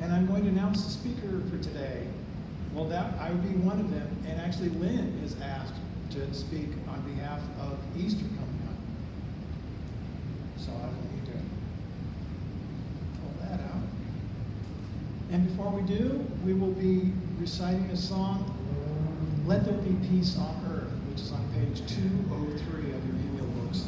And I'm going to announce the speaker for today. Well, I would be one of them, and actually Lynn is asked to speak on behalf of Easter coming up. So I will need to pull that out. And before we do, we will be reciting a song, Let There Be Peace on Earth, which is on page 203 of your annual books.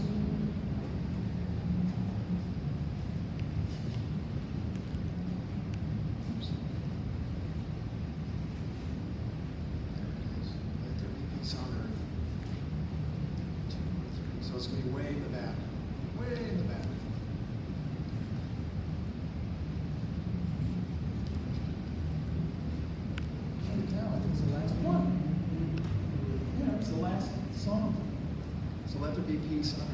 So it's going to be way in the back. Way in the back. I can't tell. I think it's the last one. Yeah, it's the last song. So let there be peace on earth.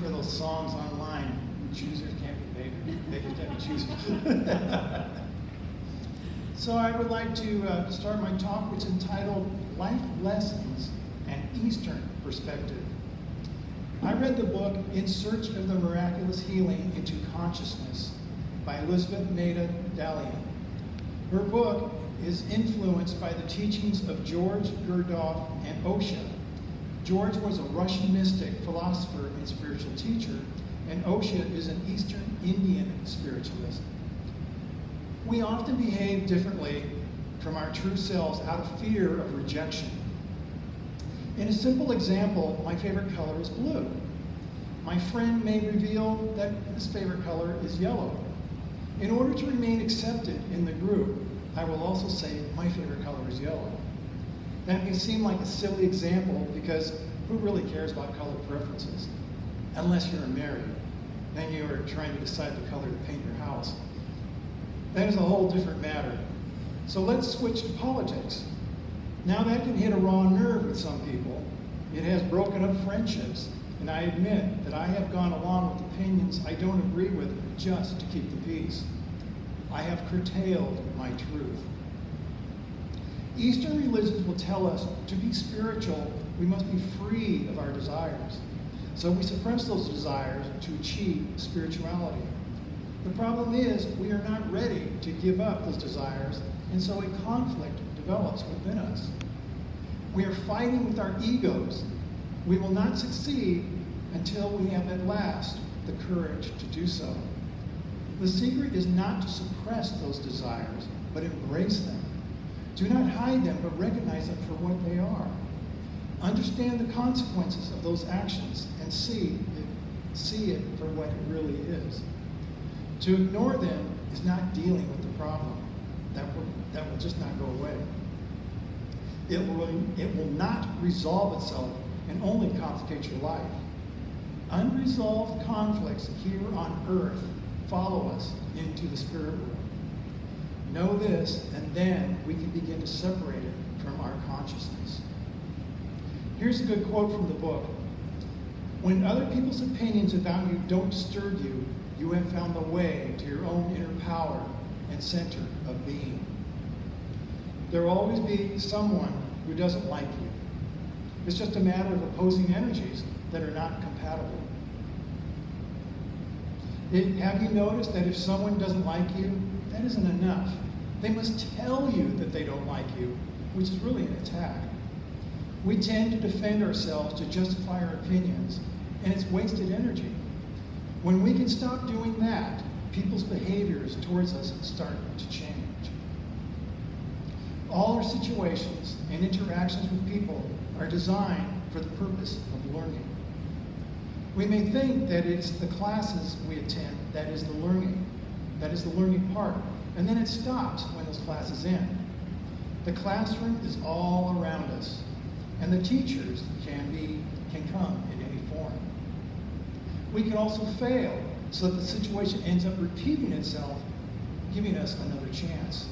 For those songs online, choosers can't be made. They just have to choose. So I would like to start my talk, which is entitled Life Lessons and Eastern Perspective. I read the book In Search of the Miraculous Healing into Consciousness by Elizabeth Nada Dalian. Her book is influenced by the teachings of George Gurdjieff and Osho. George was a Russian mystic, philosopher, and spiritual teacher, and Osho is an Eastern Indian spiritualist. We often behave differently from our true selves out of fear of rejection. In a simple example, my favorite color is blue. My friend may reveal that his favorite color is yellow. In order to remain accepted in the group, I will also say my favorite color is yellow. That may seem like a silly example because who really cares about color preferences? Unless you're married, then you are trying to decide the color to paint your house. That is a whole different matter. So let's switch to politics. Now that can hit a raw nerve with some people. It has broken up friendships, and I admit that I have gone along with opinions I don't agree with just to keep the peace. I have curtailed my truth. Eastern religions will tell us to be spiritual, we must be free of our desires. So we suppress those desires to achieve spirituality. The problem is we are not ready to give up those desires, and so a conflict develops within us. We are fighting with our egos. We will not succeed until we have at last the courage to do so. The secret is not to suppress those desires, but embrace them. Do not hide them, but recognize them for what they are. Understand the consequences of those actions and see it for what it really is. To ignore them is not dealing with the problem. That will just not go away. It will not resolve itself and only complicate your life. Unresolved conflicts here on earth follow us into the spirit world. Know this, and then we can begin to separate it from our consciousness. Here's a good quote from the book. When other people's opinions about you don't disturb you, you have found the way to your own inner power and center of being. There will always be someone who doesn't like you. It's just a matter of opposing energies that are not compatible. Have you noticed that if someone doesn't like you, that isn't enough? They must tell you that they don't like you, which is really an attack. We tend to defend ourselves to justify our opinions, and it's wasted energy. When we can stop doing that, people's behaviors towards us start to change. All our situations and interactions with people are designed for the purpose of learning. We may think that it's the classes we attend that is the learning part, and then it stops when those classes end. The classroom is all around us, and the teachers can come in any form. We can also fail so that the situation ends up repeating itself, giving us another chance.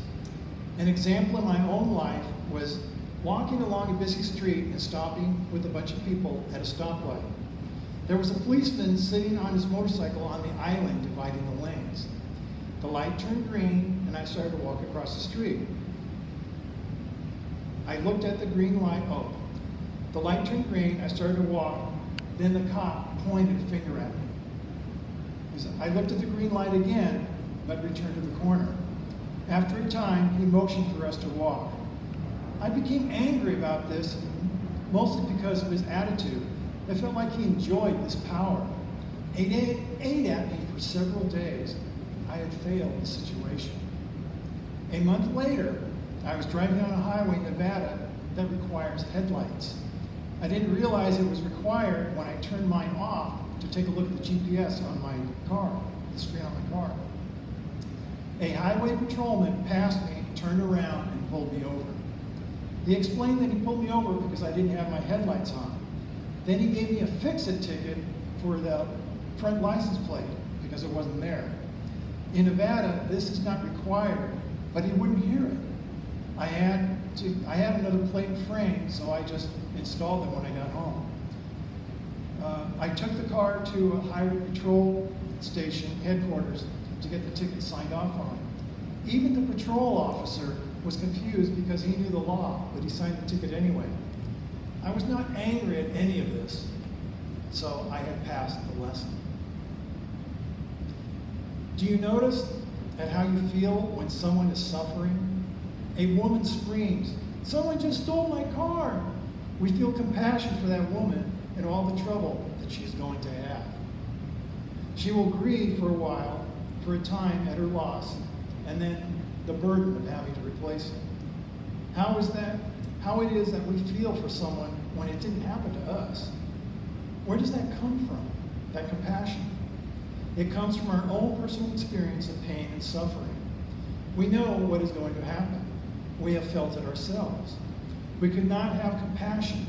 An example in my own life was walking along a busy street and stopping with a bunch of people at a stoplight. There was a policeman sitting on his motorcycle on the island dividing the lanes. The light turned green and I started to walk across the street. I looked at the green light. Oh, the light turned green, I started to walk, then the cop pointed a finger at me. I looked at the green light again, but returned to the corner. After a time, he motioned for us to walk. I became angry about this, mostly because of his attitude. I felt like he enjoyed this power. It ate at me for several days. I had failed the situation. A month later, I was driving on a highway in Nevada that requires headlights. I didn't realize it was required when I turned mine off to take a look at the GPS on my car, the screen on my car. A highway patrolman passed me, turned around, and pulled me over. He explained that he pulled me over because I didn't have my headlights on. Then he gave me a fix-it ticket for the front license plate because it wasn't there. In Nevada, this is not required, but he wouldn't hear it. I had another plate and frame, so I just installed them when I got home. I took the car to a highway patrol station headquarters to get the ticket signed off on. Even the patrol officer was confused because he knew the law, but he signed the ticket anyway. I was not angry at any of this, so I had passed the lesson. Do you notice at how you feel when someone is suffering? A woman screams, "Someone just stole my car!" We feel compassion for that woman and all the trouble that she's going to have. She will grieve for a while, for a time at her loss, and then the burden of having to replace it. How it is that we feel for someone when it didn't happen to us. Where does that come from, that compassion? It comes from our own personal experience of pain and suffering. We know what is going to happen. We have felt it ourselves. We could not have compassion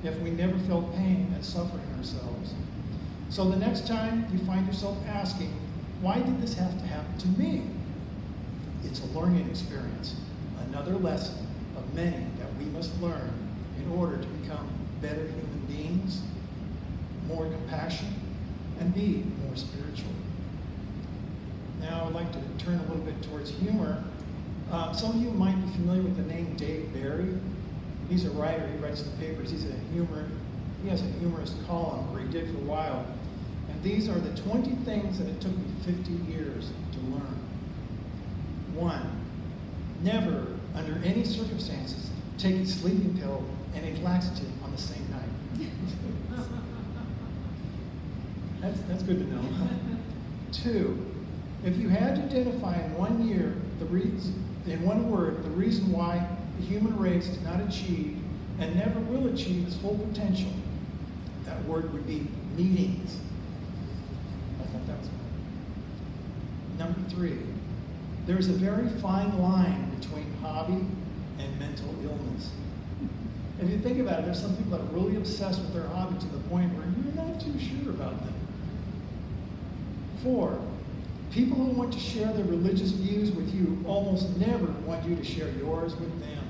if we never felt pain and suffering ourselves. So the next time you find yourself asking, why did this have to happen to me? It's a learning experience, another lesson of many that we must learn in order to become better human beings, more compassionate, and be more spiritual. Now I'd like to turn a little bit towards humor. Some of you might be familiar with the name Dave Barry. He's a writer, he writes the papers. He has a humorous column where he did for a while. And these are the 20 things that it took me 50 years to learn. 1, never, under any circumstances, take a sleeping pill and a laxative on the same night. That's good to know. 2, if you had to identify in 1 year in one word, the reason why the human race did not achieve and never will achieve its full potential, that word would be meetings. I thought that was good. Number 3, there is a very fine line between hobby and mental illness. If you think about it, there's some people that are really obsessed with their hobby to the point where you're not too sure about them. 4, people who want to share their religious views with you almost never want you to share yours with them.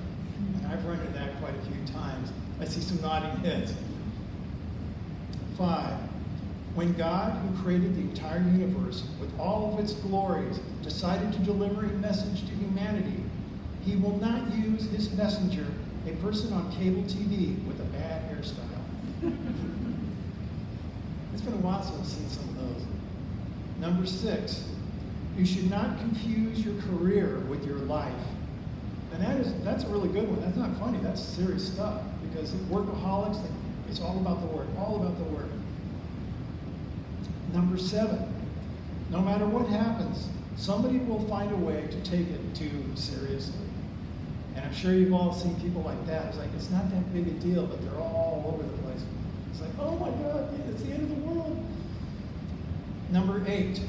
And I've run into that quite a few times. I see some nodding heads. 5, when God, who created the entire universe with all of its glories, decided to deliver a message to humanity, he will not use his messenger, a person on cable TV with a bad hairstyle. It's been a while since I've seen some of those. Number 6, you should not confuse your career with your life. And that's a really good one. That's not funny, that's serious stuff. Because workaholics, it's all about the work, all about the work. Number 7, no matter what happens, somebody will find a way to take it too seriously. And I'm sure you've all seen people like that. It's like, it's not that big a deal, but they're all over the place. It's like, oh my God, it's the end of the world. Number 8,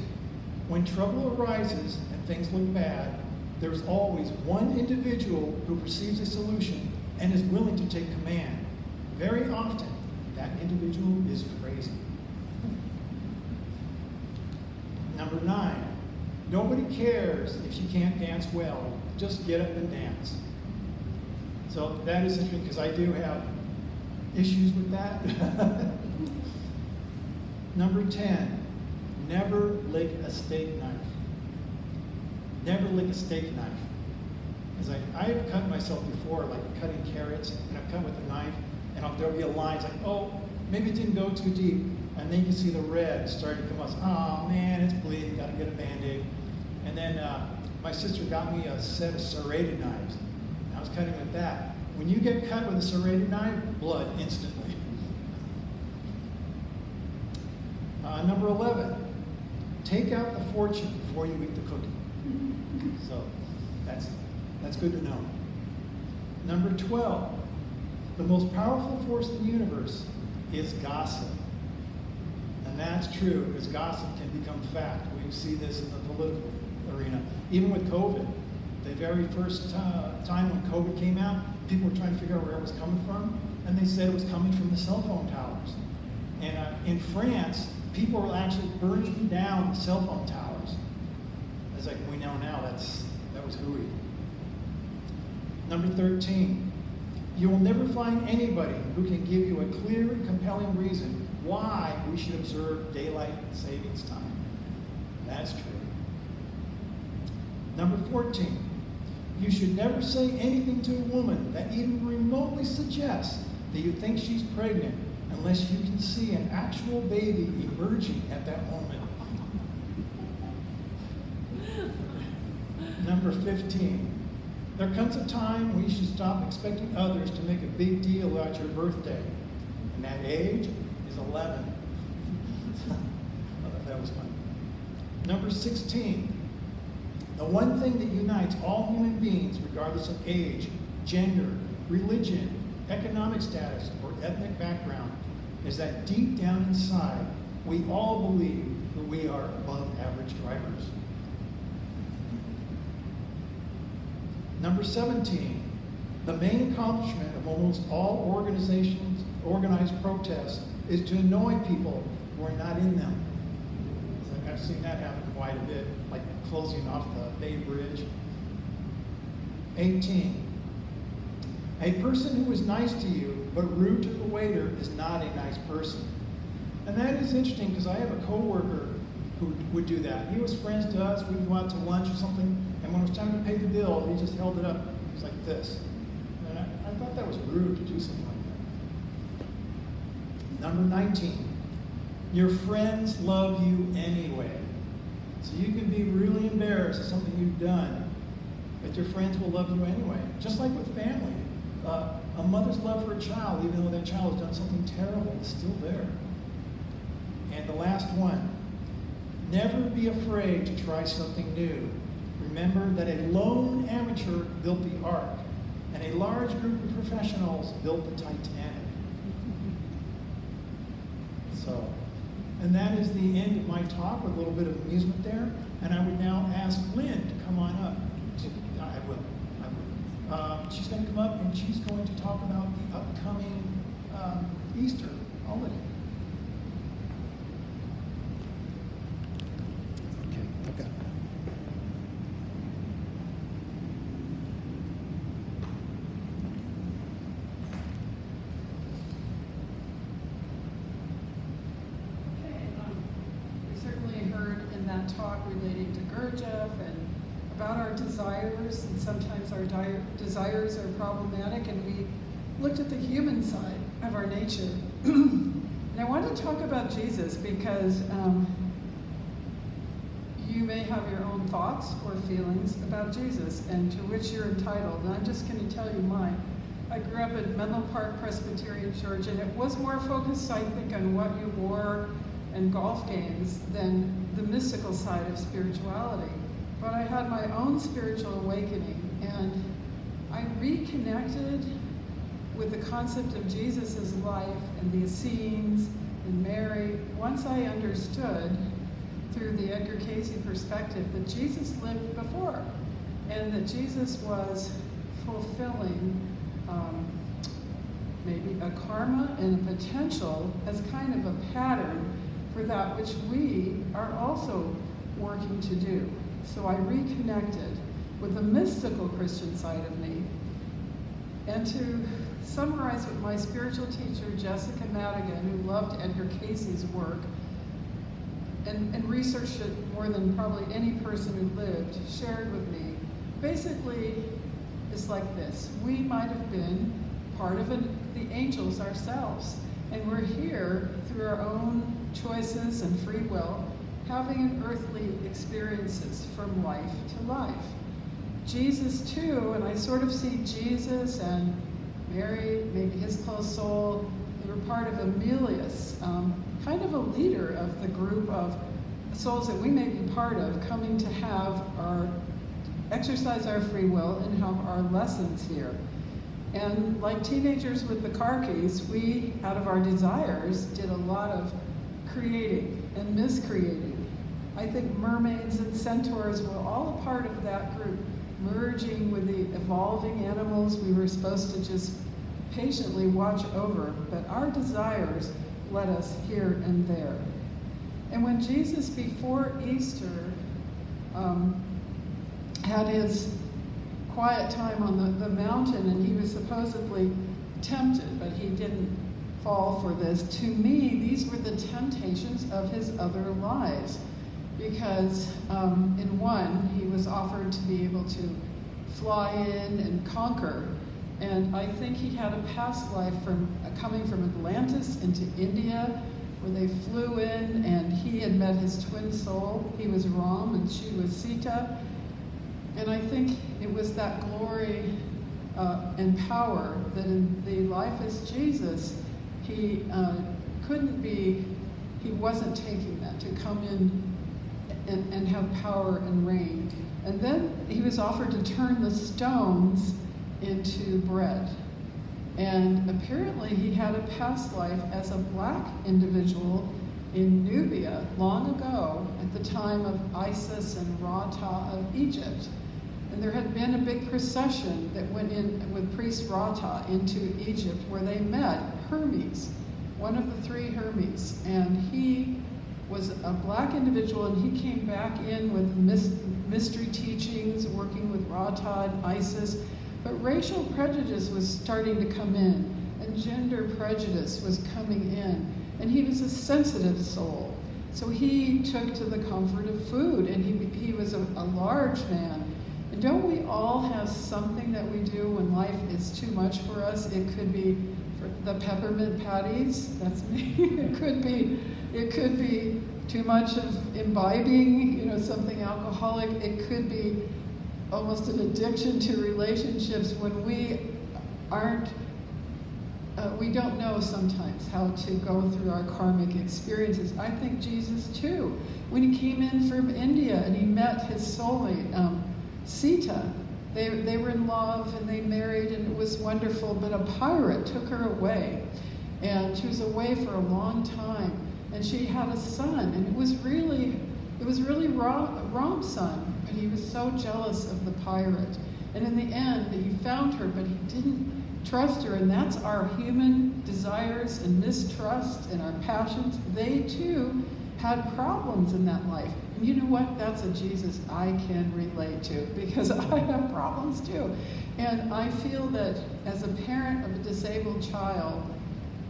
when trouble arises and things look bad, there's always one individual who perceives a solution and is willing to take command. Very often, that individual is crazy. Number 9, nobody cares if you can't dance well. Just get up and dance. So that is interesting because I do have issues with that. Number 10, never lick a steak knife. Never lick a steak knife. It's like, I have cut myself before, like cutting carrots, and I've cut with a knife, and there'll be a line, it's like, oh, maybe it didn't go too deep, and then you can see the red starting to come out. Oh man, it's bleeding, gotta get a Band-Aid. And then my sister got me a set of serrated knives. I was cutting with that. When you get cut with a serrated knife, blood instantly. Number 11, take out the fortune before you eat the cookie. So that's good to know. Number 12, the most powerful force in the universe is gossip. And that's true, because gossip can become fact. We see this in the political arena. Even with COVID, the very first time when COVID came out, people were trying to figure out where it was coming from, and they said it was coming from the cell phone towers. And in France, people were actually burning down the cell phone towers. It's like, we know now that was hooey. Number 13, you will never find anybody who can give you a clear and compelling reason why we should observe daylight savings time. That's true. Number 14, you should never say anything to a woman that even remotely suggests that you think she's pregnant unless you can see an actual baby emerging at that moment. Number 15, there comes a time when you should stop expecting others to make a big deal about your birthday. And that age is 11. That was fun. Number 16, the one thing that unites all human beings, regardless of age, gender, religion, economic status, or ethnic background, is that deep down inside, we all believe that we are above average drivers. Number 17, the main accomplishment of almost all organized protests is to annoy people who are not in them. So I've seen that happen quite a bit, like closing off the Bay Bridge. 18, a person who is nice to you but rude to the waiter is not a nice person. And that is interesting because I have a coworker who would do that. He was friends to us, we'd go out to lunch or something, and when it was time to pay the bill, he just held it up. It was like this. And I thought that was rude to do something like that. Number 19, your friends love you anyway. So you can be really embarrassed at something you've done, but your friends will love you anyway. Just like with family. A mother's love for a child, even though that child has done something terrible, is still there. And the last one, never be afraid to try something new. Remember that a lone amateur built the Ark, and a large group of professionals built the Titanic. So, and that is the end of my talk with a little bit of amusement there. And I would now ask Lynn to come on up. I will. She's going to come up and she's going to talk about the upcoming Easter holiday. Okay. We certainly heard in that talk relating to Gurdjieff and about our desires, and sometimes our desires are problematic, and we looked at the human side of our nature. And I want to talk about Jesus because you may have your own thoughts or feelings about Jesus, and to which you're entitled. And I'm just going to tell you mine. I grew up at Menlo Park Presbyterian Church, and it was more focused, I think, on what you wore and golf games than the mystical side of spirituality. But I had my own spiritual awakening, and I reconnected with the concept of Jesus' life and the Essenes and Mary once I understood through the Edgar Cayce perspective that Jesus lived before, and that Jesus was fulfilling maybe a karma and a potential as kind of a pattern for that which we are also working to do. So I reconnected with the mystical Christian side of me. And to summarize what my spiritual teacher, Jessica Madigan, who loved Edgar Cayce's work and researched it more than probably any person who lived, shared with me, basically is like this. We might have been part of the angels ourselves, and we're here through our own choices and free will, having earthly experiences from life to life. Jesus too, and I sort of see Jesus and Mary, maybe his close soul, they were part of Emilius, kind of a leader of the group of souls that we may be part of, coming to have exercise our free will and have our lessons here. And like teenagers with the car keys, we, out of our desires, did a lot of creating and miscreating. I think mermaids and centaurs were all a part of that group, merging with the evolving animals we were supposed to just patiently watch over, but our desires led us here and there. And when Jesus, before Easter, had his quiet time on the mountain, and he was supposedly tempted, but he didn't fall for this. To me, these were the temptations of his other lives, because in one, he was offered to be able to fly in and conquer. And I think he had a past life from coming from Atlantis into India, where they flew in, and he had met his twin soul. He was Ram, and she was Sita. And I think it was that glory and power that in the life as Jesus, he wasn't taking that to come in and have power and reign. And then he was offered to turn the stones into bread. And apparently he had a past life as a black individual in Nubia long ago, at the time of Isis and Ra-Ta of Egypt. And there had been a big procession that went in with priest Ra-Ta into Egypt, where they met Hermes, one of the three Hermes. And he was a black individual, and he came back in with mystery teachings, working with Ra-Ta and Isis. But racial prejudice was starting to come in, and gender prejudice was coming in. And he was a sensitive soul. So he took to the comfort of food, and he was a large man. And don't we all have something that we do when life is too much for us? It could be for the peppermint patties, that's me. It could be too much of imbibing, something alcoholic. It could be almost an addiction to relationships when we we don't know sometimes how to go through our karmic experiences. I think Jesus too, when he came in from India and he met his soulmate, Sita, they were in love and they married and it was wonderful, but a pirate took her away. And she was away for a long time. And she had a son, and it was really Ram's son, but he was so jealous of the pirate. And in the end, he found her, but he didn't trust her, and that's our human desires and mistrust and our passions. They too had problems in that life. And you know what? That's a Jesus I can relate to, because I have problems too. And I feel that as a parent of a disabled child,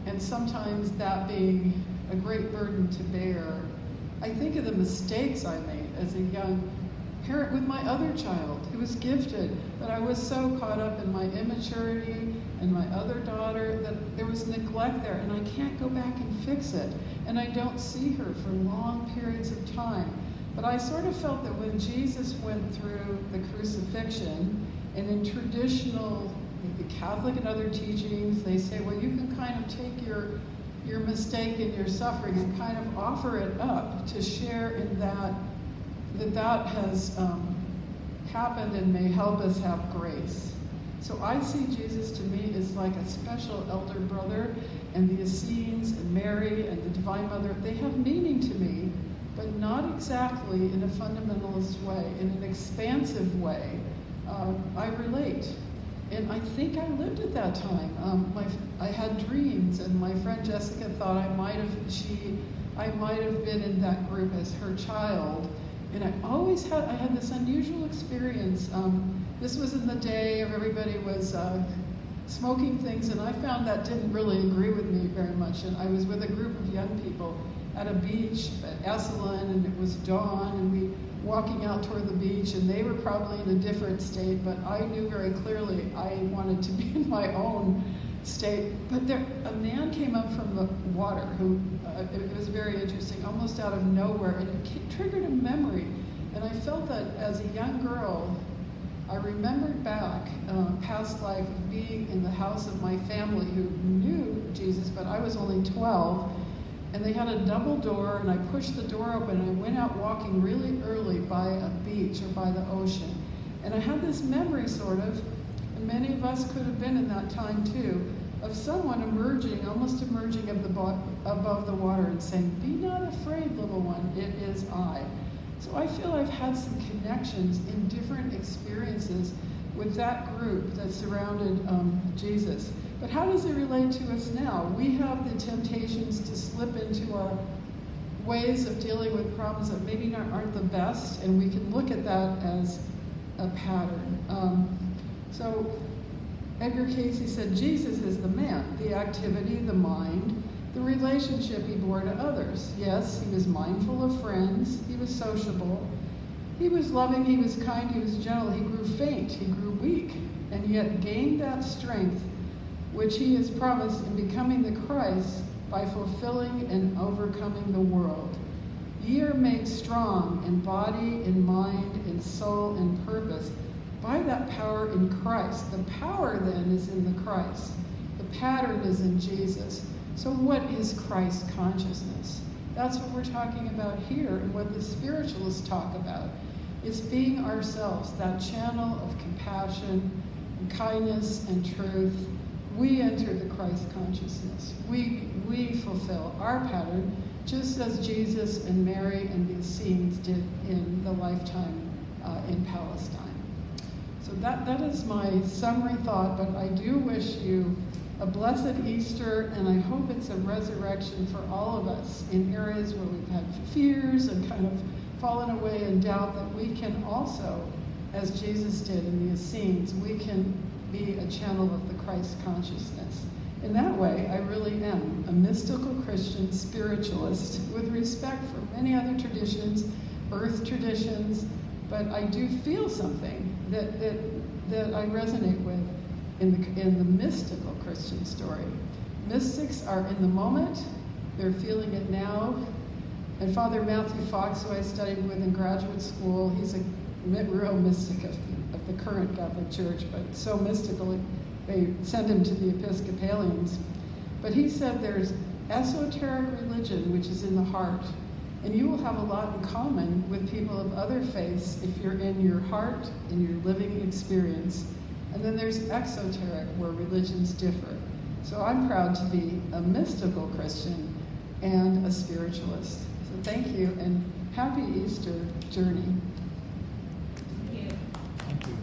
and sometimes that being a great burden to bear, I think of the mistakes I made as a young parent with my other child who was gifted, but I was so caught up in my immaturity and my other daughter that there was neglect there, and I can't go back and fix it. And I don't see her for long periods of time. But I sort of felt that when Jesus went through the crucifixion, and in traditional, maybe Catholic and other teachings, they say, well, you can kind of take your mistake and your suffering and kind of offer it up to share in that has happened and may help us have grace. So I see Jesus to me as like a special elder brother, and the Essenes and Mary and the Divine Mother, they have meaning to me, but not exactly in a fundamentalist way, in an expansive way. I relate. And I think I lived at that time. I had dreams, and my friend Jessica thought I might have been in that group as her child. And I had this unusual experience. This was in the day of everybody was smoking things, and I found that didn't really agree with me very much. And I was with a group of young people at a beach at Esalen, and it was dawn, and we walking out toward the beach, and they were probably in a different state, but I knew very clearly I wanted to be in my own state. But a man came up from the water who, it was very interesting, almost out of nowhere, and it triggered a memory. And I felt that as a young girl, I remembered back past life of being in the house of my family who knew Jesus, but I was only 12. And they had a double door, and I pushed the door open, and I went out walking really early by a beach or by the ocean. And I had this memory, sort of, and many of us could have been in that time too, of someone almost emerging above the water and saying, "Be not afraid, little one, it is I." So I feel I've had some connections in different experiences with that group that surrounded Jesus. But how does it relate to us now? We have the temptations to slip into our ways of dealing with problems that maybe aren't the best, and we can look at that as a pattern. So Edgar Casey said Jesus is the man, the activity, the mind, the relationship he bore to others. Yes, he was mindful of friends, he was sociable, he was loving, he was kind, he was gentle, he grew faint, he grew weak, and yet gained that strength which he has promised in becoming the Christ by fulfilling and overcoming the world. Ye are made strong in body, in mind, in soul, in purpose, by that power in Christ. The power then is in the Christ. The pattern is in Jesus. So what is Christ consciousness? That's what we're talking about here, and what the spiritualists talk about. It's being ourselves, that channel of compassion and kindness and truth. We enter the Christ consciousness. We fulfill our pattern, just as Jesus and Mary and the Essenes did in the lifetime in Palestine. So that is my summary thought, but I do wish you a blessed Easter, and I hope it's a resurrection for all of us in areas where we've had fears and kind of fallen away in doubt, that we can also, as Jesus did in the Essenes, we can be a channel of the Christ consciousness. In that way, I really am a mystical Christian spiritualist with respect for many other traditions, earth traditions, but I do feel something that I resonate with in the mystical Christian story. Mystics are in the moment, they're feeling it now. And Father Matthew Fox, who I studied with in graduate school, he's a real mystic of the current Catholic Church, but so mystical. they send him to the Episcopalians. But he said there's esoteric religion, which is in the heart. And you will have a lot in common with people of other faiths if you're in your heart, in your living experience. And then there's exoteric, where religions differ. So I'm proud to be a mystical Christian and a spiritualist. So thank you, and happy Easter journey. Thank you. Thank you.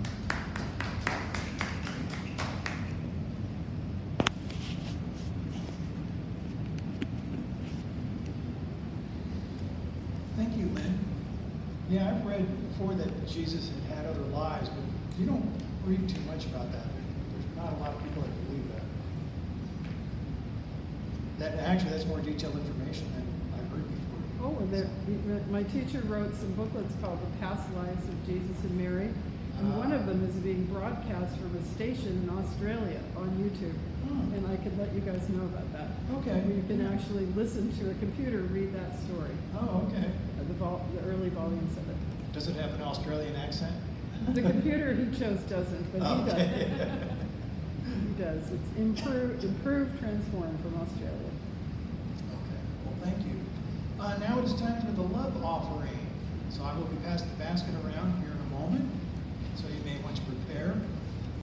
Thank you, Lynn. Yeah, I've read before that Jesus had other lives, but you don't read too much about that. There's not a lot of people that believe that. That's more detailed information than I've heard before. Oh, my teacher wrote some booklets called The Past Lives of Jesus and Mary, and one of them is being broadcast from a station in Australia on YouTube. Oh. And I could let you guys know about that. Okay. Where you can actually listen to a computer read that story, Oh, okay. the early volumes of it. Does it have an Australian accent? The computer he chose doesn't, but he does. Okay. He does. It's improved, transformed from Australia. Okay, well, thank you. Now it is time for the love offering. So I will be passing the basket around here in a moment, so you may want to prepare.